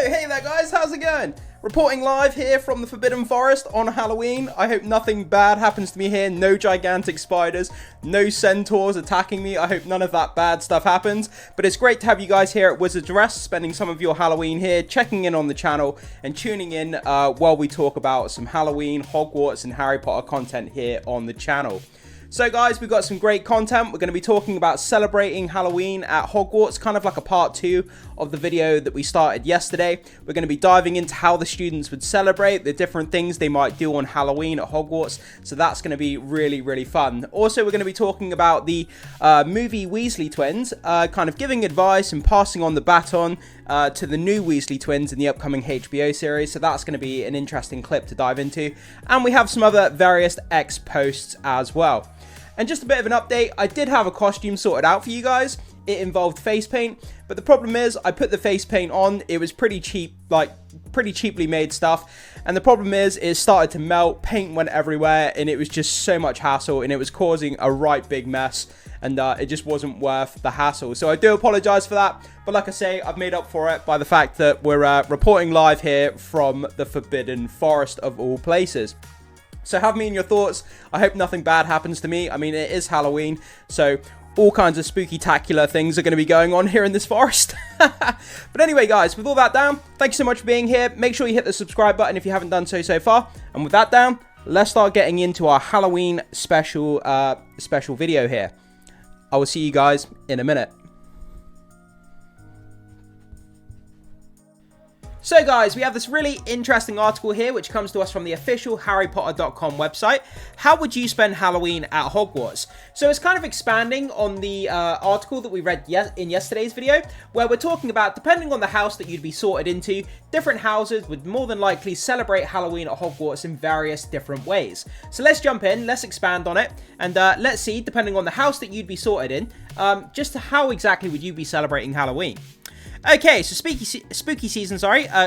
Hey there guys, how's it going? Reporting live here from the Forbidden Forest on Halloween. I hope nothing bad happens to me here. No gigantic spiders, no centaurs attacking me. I hope none of that bad stuff happens. But it's great to have you guys here at Wizard's Rest, spending some of your Halloween here, checking in on the channel and tuning in while we talk about some Halloween, Hogwarts and Harry Potter content here on the channel. So guys, we've got some great content. We're going to be talking about celebrating Halloween at Hogwarts, kind of like a part 2 of the video that we started yesterday. We're going to be diving into how the students would celebrate, the different things they might do on Halloween at Hogwarts. So that's going to be really, really fun. Also, we're going to be talking about the movie Weasley twins, kind of giving advice and passing on the baton to the new Weasley twins in the upcoming HBO series. So that's going to be an interesting clip to dive into. And we have some other various X posts as well. And just a bit of an update, I did have a costume sorted out for you guys. It involved face paint, but the problem is I put the face paint on. It was pretty cheap, like pretty cheaply made stuff. And the problem is it started to melt, paint went everywhere, and it was just so much hassle, and it was causing a right big mess, and it just wasn't worth the hassle. So I do apologize for that, but like I say, I've made up for it by the fact that we're reporting live here from the Forbidden Forest of all places. So have me in your thoughts. I hope nothing bad happens to me. I mean, it is Halloween, so all kinds of spooky-tacular things are going to be going on here in this forest. But anyway, guys, with all that down, thank you so much for being here. Make sure you hit the subscribe button if you haven't done so far. And with that down, let's start getting into our Halloween special video here. I will see you guys in a minute. So guys, we have this really interesting article here which comes to us from the official HarryPotter.com website. How would you spend Halloween at Hogwarts? So it's kind of expanding on the article that we read in yesterday's video, where we're talking about, depending on the house that you'd be sorted into, different houses would more than likely celebrate Halloween at Hogwarts in various different ways. So let's jump in, let's expand on it, and let's see, depending on the house that you'd be sorted in, just how exactly would you be celebrating Halloween. Okay, so spooky season,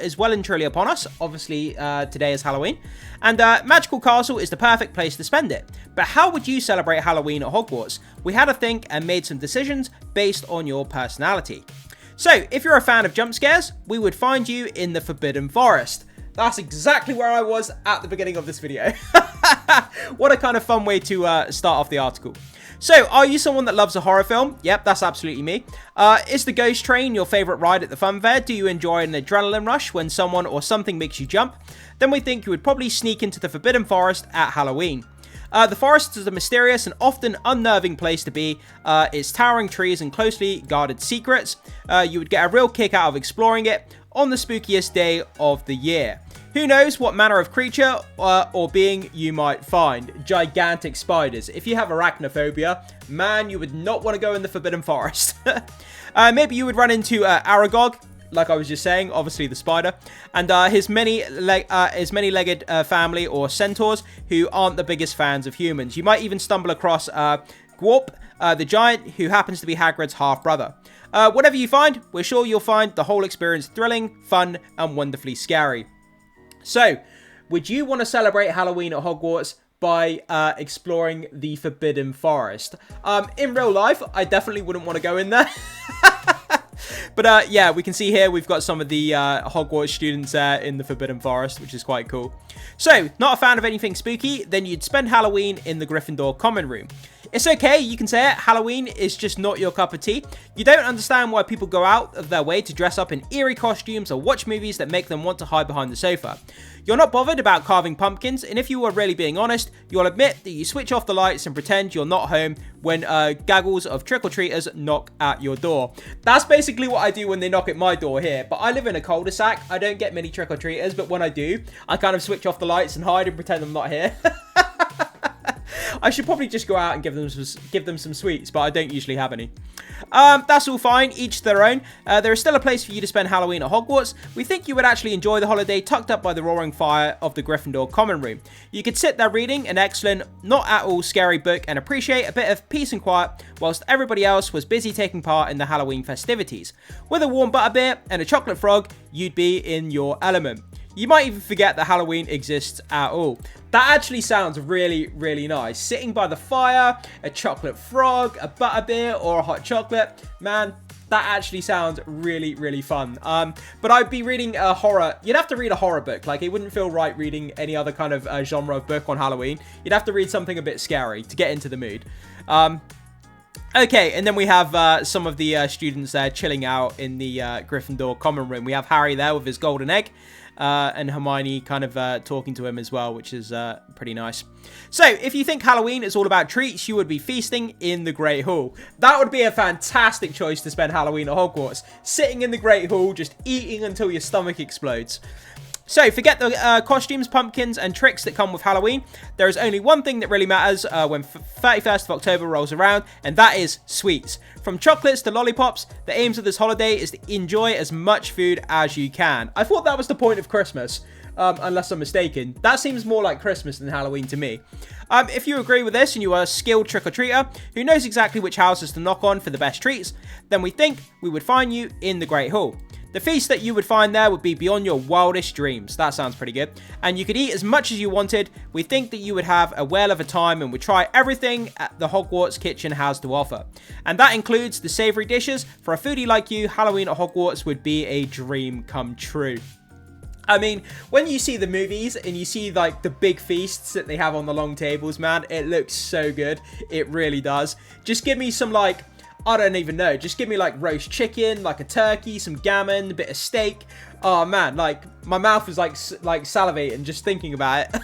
is well and truly upon us. Obviously, today is Halloween. And Magical Castle is the perfect place to spend it. But how would you celebrate Halloween at Hogwarts? We had a think and made some decisions based on your personality. So, if you're a fan of jump scares, we would find you in the Forbidden Forest. That's exactly where I was at the beginning of this video. What a kind of fun way to start off the article. So, are you someone that loves a horror film? Yep, that's absolutely me. Is the ghost train your favorite ride at the fun fair? Do you enjoy an adrenaline rush when someone or something makes you jump? Then we think you would probably sneak into the Forbidden Forest at Halloween. The forest is a mysterious and often unnerving place to be. Its towering trees and closely guarded secrets. You would get a real kick out of exploring it on the spookiest day of the year. Who knows what manner of creature or being you might find. Gigantic spiders. If you have arachnophobia, man, you would not want to go in the Forbidden Forest. Maybe you would run into Aragog, like I was just saying, obviously the spider, and his many-legged family or centaurs who aren't the biggest fans of humans. You might even stumble across Gwarp, the giant, who happens to be Hagrid's half-brother. Whatever you find, we're sure you'll find the whole experience thrilling, fun, and wonderfully scary. So, would you want to celebrate Halloween at Hogwarts by exploring the Forbidden Forest? In real life, I definitely wouldn't want to go in there. But yeah, we can see here we've got some of the Hogwarts students in the Forbidden Forest, which is quite cool. So, not a fan of anything spooky? Then you'd spend Halloween in the Gryffindor common room. It's okay, you can say it, Halloween is just not your cup of tea. You don't understand why people go out of their way to dress up in eerie costumes or watch movies that make them want to hide behind the sofa. You're not bothered about carving pumpkins, and if you were really being honest, you'll admit that you switch off the lights and pretend you're not home when gaggles of trick-or-treaters knock at your door. That's basically what I do when they knock at my door here, but I live in a cul-de-sac. I don't get many trick-or-treaters, but when I do, I kind of switch off the lights and hide and pretend I'm not here. I should probably just go out and give them some sweets, but I don't usually have any. That's all fine, each their own. There is still a place for you to spend Halloween at Hogwarts. We think you would actually enjoy the holiday tucked up by the roaring fire of the Gryffindor common room. You could sit there reading an excellent, not at all scary book and appreciate a bit of peace and quiet whilst everybody else was busy taking part in the Halloween festivities. With a warm butterbeer and a chocolate frog, you'd be in your element. You might even forget that Halloween exists at all. That actually sounds really, really nice. Sitting by the fire, a chocolate frog, a butterbeer, or a hot chocolate. Man, That actually sounds really, really fun. But I'd be reading a horror. You'd have to read a horror book. Like, it wouldn't feel right reading any other kind of genre of book on Halloween. You'd have to read something a bit scary to get into the mood. Okay, and then we have some of the students there chilling out in the Gryffindor common room. We have Harry there with his golden egg, and Hermione kind of talking to him as well, which is pretty nice. So, if you think Halloween is all about treats, you would be feasting in the Great Hall. That would be a fantastic choice to spend Halloween at Hogwarts. Sitting in the Great Hall, just eating until your stomach explodes. So, forget the costumes, pumpkins, and tricks that come with Halloween. There is only one thing that really matters when 31st of October rolls around, and that is sweets. From chocolates to lollipops, the aims of this holiday is to enjoy as much food as you can. I thought that was the point of Christmas, unless I'm mistaken. That seems more like Christmas than Halloween to me. If you agree with this and you are a skilled trick-or-treater who knows exactly which houses to knock on for the best treats, then we think we would find you in the Great Hall. The feast that you would find there would be beyond your wildest dreams. That sounds pretty good. And you could eat as much as you wanted. We think that you would have a whale of a time and would try everything the Hogwarts kitchen has to offer. And that includes the savoury dishes. For a foodie like you, Halloween at Hogwarts would be a dream come true. I mean, when you see the movies and you see like the big feasts that they have on the long tables, man, it looks so good. It really does. Just give me some like, I don't even know. Just give me like roast chicken, like a turkey, some gammon, a bit of steak. Oh man, like my mouth is like salivating just thinking about it.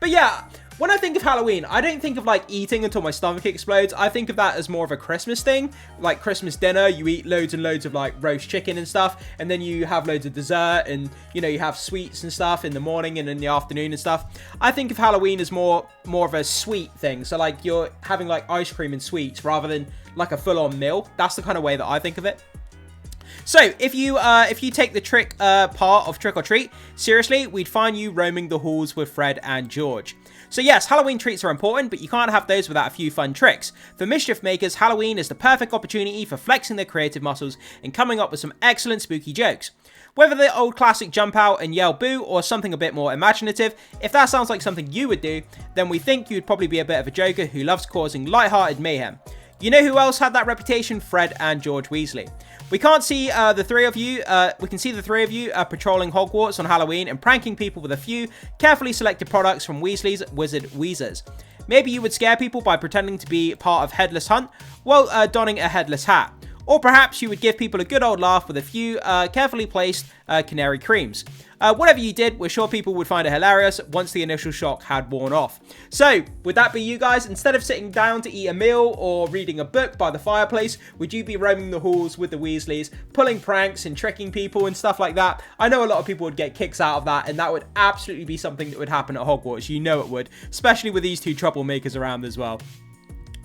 But yeah, when I think of Halloween, I don't think of like eating until my stomach explodes. I think of that as more of a Christmas thing, like Christmas dinner. You eat loads and loads of like roast chicken and stuff, and then you have loads of dessert, and you know you have sweets and stuff in the morning and in the afternoon and stuff. I think of Halloween as more of a sweet thing. So like you're having like ice cream and sweets rather than like a full-on meal. That's the kind of way that I think of it. So, if you take the trick part of Trick or Treat seriously, we'd find you roaming the halls with Fred and George. So yes, Halloween treats are important, but you can't have those without a few fun tricks. For mischief makers, Halloween is the perfect opportunity for flexing their creative muscles and coming up with some excellent spooky jokes. Whether the old classic jump out and yell boo or something a bit more imaginative, if that sounds like something you would do, then we think you'd probably be a bit of a joker who loves causing light-hearted mayhem. You know who else had that reputation? Fred and George Weasley. We can't see the three of you. We can see the three of you patrolling Hogwarts on Halloween and pranking people with a few carefully selected products from Weasley's Wizard Weezers. Maybe you would scare people by pretending to be part of Headless Hunt while donning a headless hat. Or perhaps you would give people a good old laugh with a few carefully placed canary creams. Whatever you did, we're sure people would find it hilarious once the initial shock had worn off. So, would that be you guys? Instead of sitting down to eat a meal or reading a book by the fireplace, would you be roaming the halls with the Weasleys, pulling pranks and tricking people and stuff like that? I know a lot of people would get kicks out of that, and that would absolutely be something that would happen at Hogwarts. You know it would, especially with these two troublemakers around as well.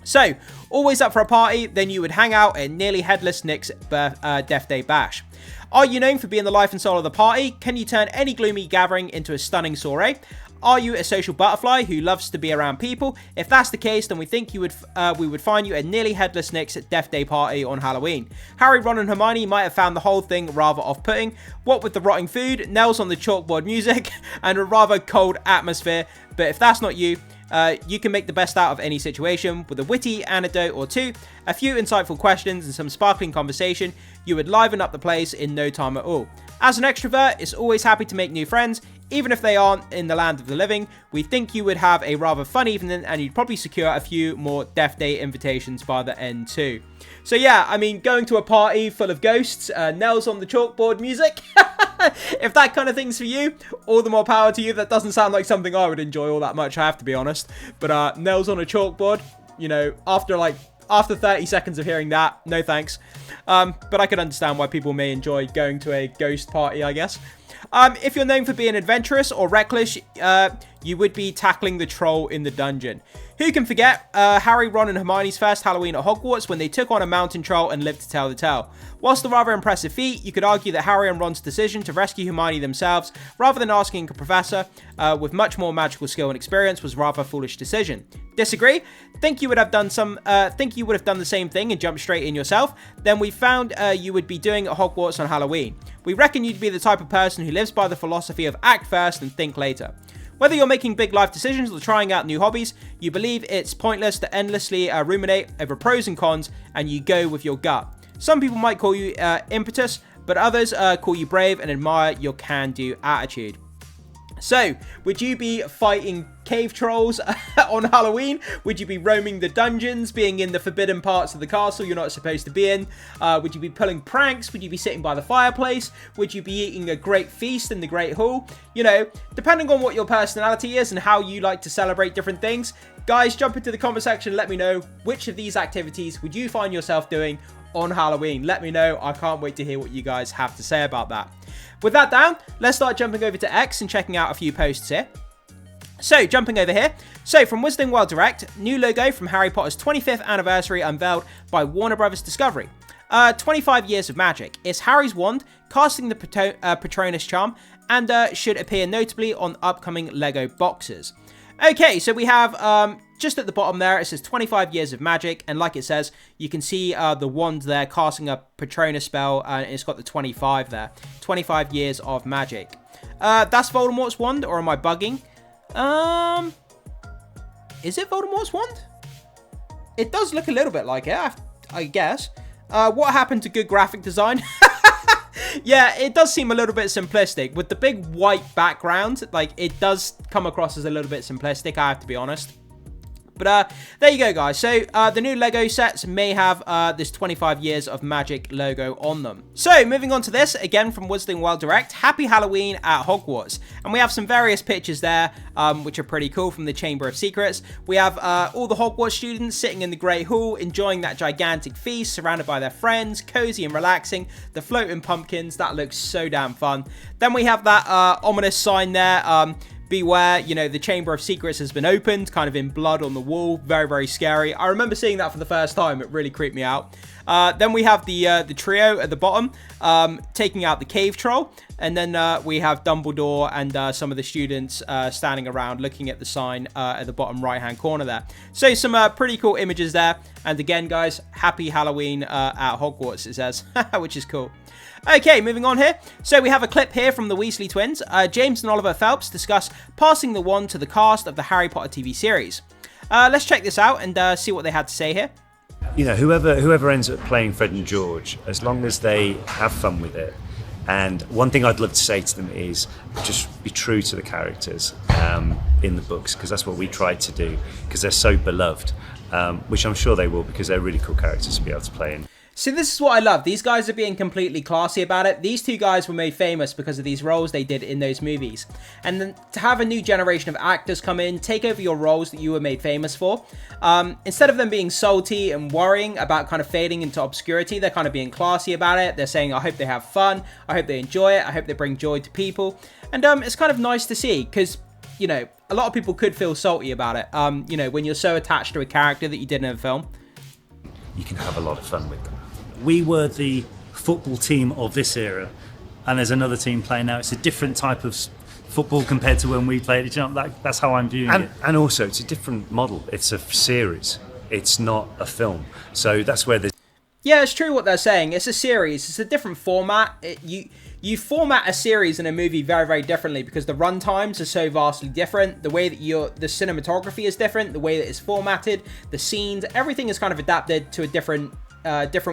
So, always up for a party, then you would hang out at nearly headless Nick's Death Day Bash. Are you known for being the life and soul of the party? Can you turn any gloomy gathering into a stunning soiree? Are you a social butterfly who loves to be around people? If that's the case, then we think we would find you at nearly headless Nick's Death Day party on Halloween. Harry, Ron, and Hermione might have found the whole thing rather off-putting. What with the rotting food, nails on the chalkboard music, and a rather cold atmosphere. But if that's not you, you can make the best out of any situation with a witty anecdote or two, a few insightful questions, and some sparkling conversation. You would liven up the place in no time at all. As an extrovert, it's always happy to make new friends, even if they aren't in the land of the living. We think you would have a rather fun evening, and you'd probably secure a few more Death Day invitations by the end too. So yeah, I mean, going to a party full of ghosts, nails on the chalkboard music, if that kind of thing's for you, all the more power to you. That doesn't sound like something I would enjoy all that much, I have to be honest. But nails on a chalkboard, you know, after 30 seconds of hearing that, no thanks. But I can understand why people may enjoy going to a ghost party, I guess. If you're known for being adventurous or reckless, you would be tackling the troll in the dungeon. Who can forget Harry, Ron, and Hermione's first Halloween at Hogwarts when they took on a mountain troll and lived to tell the tale? Whilst a rather impressive feat, you could argue that Harry and Ron's decision to rescue Hermione themselves, rather than asking a professor with much more magical skill and experience, was rather a foolish decision. Disagree? Think you would have done the same thing and jumped straight in yourself? Then we found you would be doing at Hogwarts on Halloween. We reckon you'd be the type of person who lives by the philosophy of act first and think later. Whether you're making big life decisions or trying out new hobbies, you believe it's pointless to endlessly ruminate over pros and cons, and you go with your gut. Some people might call you impetus, but others call you brave and admire your can-do attitude. So, would you be fighting cave trolls on Halloween? Would you be roaming the dungeons, being in the forbidden parts of the castle you're not supposed to be in? Would you be pulling pranks? Would you be sitting by the fireplace? Would you be eating a great feast in the Great Hall? You know, depending on what your personality is and how you like to celebrate different things, guys, jump into the comment section and let me know which of these activities would you find yourself doing on Halloween. Let me know. I can't wait to hear what you guys have to say about that. With that down, let's start jumping over to X and checking out a few posts here. So, jumping over here. So, from Wizarding World Direct, new logo from Harry Potter's 25th anniversary unveiled by Warner Brothers Discovery. 25 years of magic. It's Harry's wand, casting the Patronus charm, and should appear notably on upcoming LEGO boxes. Okay, so we have, just at the bottom there, it says 25 years of magic, and like it says, you can see the wand there casting a Patronus spell, and it's got the 25 there. 25 years of magic. That's Voldemort's wand, or am I bugging? Is it Voldemort's wand? It does look a little bit like it, I guess. What happened to good graphic design? Yeah, it does seem a little bit simplistic. With the big white background, like, it does come across as a little bit simplistic, I have to be honest. But there you go, guys. So the new LEGO sets may have this 25 years of magic logo on them. So moving on to this, again from Wizarding World Direct, Happy Halloween at Hogwarts. And we have some various pictures there, which are pretty cool from the Chamber of Secrets. We have all the Hogwarts students sitting in the Great Hall, enjoying that gigantic feast, surrounded by their friends, cozy and relaxing. The floating pumpkins, that looks so damn fun. Then we have that ominous sign there, beware, you know, the Chamber of Secrets has been opened, kind of in blood on the wall. Very, very scary. I remember seeing that for the first time. It really creeped me out. Then we have the trio at the bottom, taking out the cave troll. And then we have Dumbledore and some of the students standing around looking at the sign at the bottom right-hand corner there. So some pretty cool images there. And again, guys, happy Halloween at Hogwarts, it says, which is cool. Okay, moving on here. So we have a clip here from the Weasley twins. James and Oliver Phelps discuss passing the wand to the cast of the Harry Potter TV series. Let's check this out and see what they had to say here. You know, whoever ends up playing Fred and George, as long as they have fun with it. And one thing I'd love to say to them is just be true to the characters in the books, because that's what we tried to do, because they're so beloved, which I'm sure they will, because they're really cool characters to be able to play in. So this is what I love. These guys are being completely classy about it. These two guys were made famous because of these roles they did in those movies. And then to have a new generation of actors come in, take over your roles that you were made famous for, instead of them being salty and worrying about kind of fading into obscurity, they're kind of being classy about it. They're saying, I hope they have fun. I hope they enjoy it. I hope they bring joy to people. And it's kind of nice to see, because, you know, a lot of people could feel salty about it. You know, when you're so attached to a character that you did in a film. You can have a lot of fun with them. We were the football team of this era, and there's another team playing now. It's a different type of football compared to when we played it. You know, that's how I'm viewing it. And also, it's a different model. It's a series. It's not a film. So that's where there's... Yeah, it's true what they're saying. It's a series. It's a different format. You format a series and a movie very, very differently, because the run times are so vastly different. The way that the cinematography is different. The way that it's formatted, the scenes, everything is kind of adapted to a different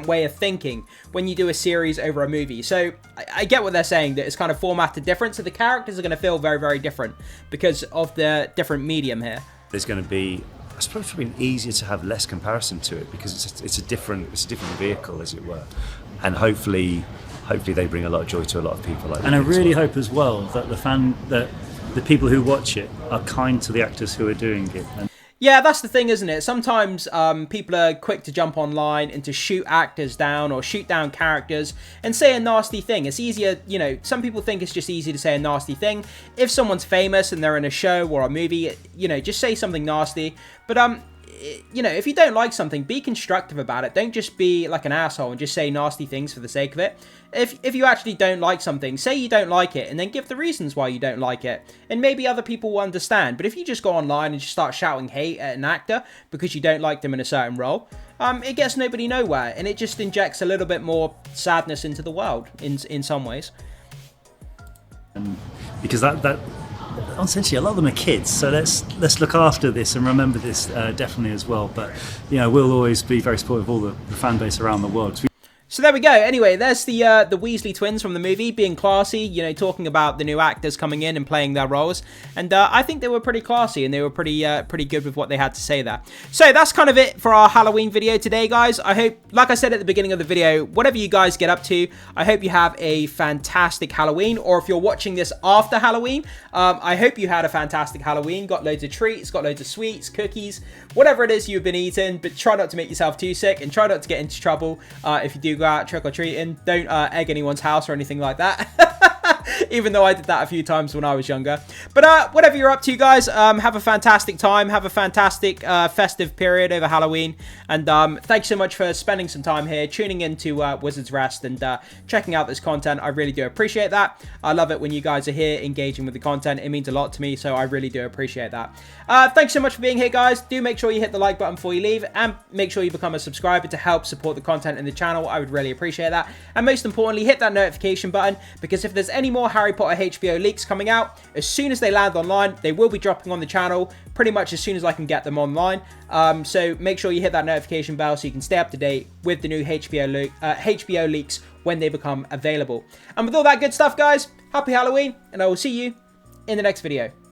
way of thinking when you do a series over a movie. So I get what they're saying, that it's kind of formatted different, so the characters are going to feel very, very different because of the different medium here. There's going to be, I suppose, it's probably easier to have less comparison to it, because it's a different vehicle, as it were, and hopefully they bring a lot of joy to a lot of people. And I really hope as well that the people who watch it are kind to the actors who are doing it. Yeah, that's the thing, isn't it? Sometimes people are quick to jump online and to shoot actors down or shoot down characters and say a nasty thing. It's easier, you know, some people think it's just easy to say a nasty thing. If someone's famous and they're in a show or a movie, you know, just say something nasty. But, you know, if you don't like something, be constructive about it. Don't just be like an asshole and just say nasty things for the sake of it. If you actually don't like something, say you don't like it, and then give the reasons why you don't like it, and maybe other people will understand. But if you just go online and just start shouting hate at an actor because you don't like them in a certain role, it gets nobody nowhere, and it just injects a little bit more sadness into the world in some ways. Because that essentially a lot of them are kids, so let's look after this and remember this definitely as well. But you know, we'll always be very supportive of all the fan base around the world. So there we go. Anyway, there's the Weasley twins from the movie being classy, you know, talking about the new actors coming in and playing their roles. And I think they were pretty classy and they were pretty good with what they had to say there. So that's kind of it for our Halloween video today, guys. I hope, like I said at the beginning of the video, whatever you guys get up to, I hope you have a fantastic Halloween. Or if you're watching this after Halloween, I hope you had a fantastic Halloween. Got loads of treats, got loads of sweets, cookies, whatever it is you've been eating. But try not to make yourself too sick and try not to get into trouble if you do go out trick-or-treating. Don't egg anyone's house or anything like that. Even though I did that a few times when I was younger. But whatever you're up to, guys, have a fantastic time. Have a fantastic festive period over Halloween. And thanks so much for spending some time here, tuning into Wizard's Rest and checking out this content. I really do appreciate that. I love it when you guys are here engaging with the content. It means a lot to me, so I really do appreciate that. Thanks so much for being here, guys. Do make sure you hit the like button before you leave, and make sure you become a subscriber to help support the content in the channel. I would really appreciate that. And most importantly, hit that notification button, because if there's any more Harry Potter HBO leaks coming out, as soon as they land online, they will be dropping on the channel pretty much as soon as I can get them online. So make sure you hit that notification bell so you can stay up to date with the new HBO leaks when they become available. And with all that good stuff, guys, happy Halloween, and I will see you in the next video.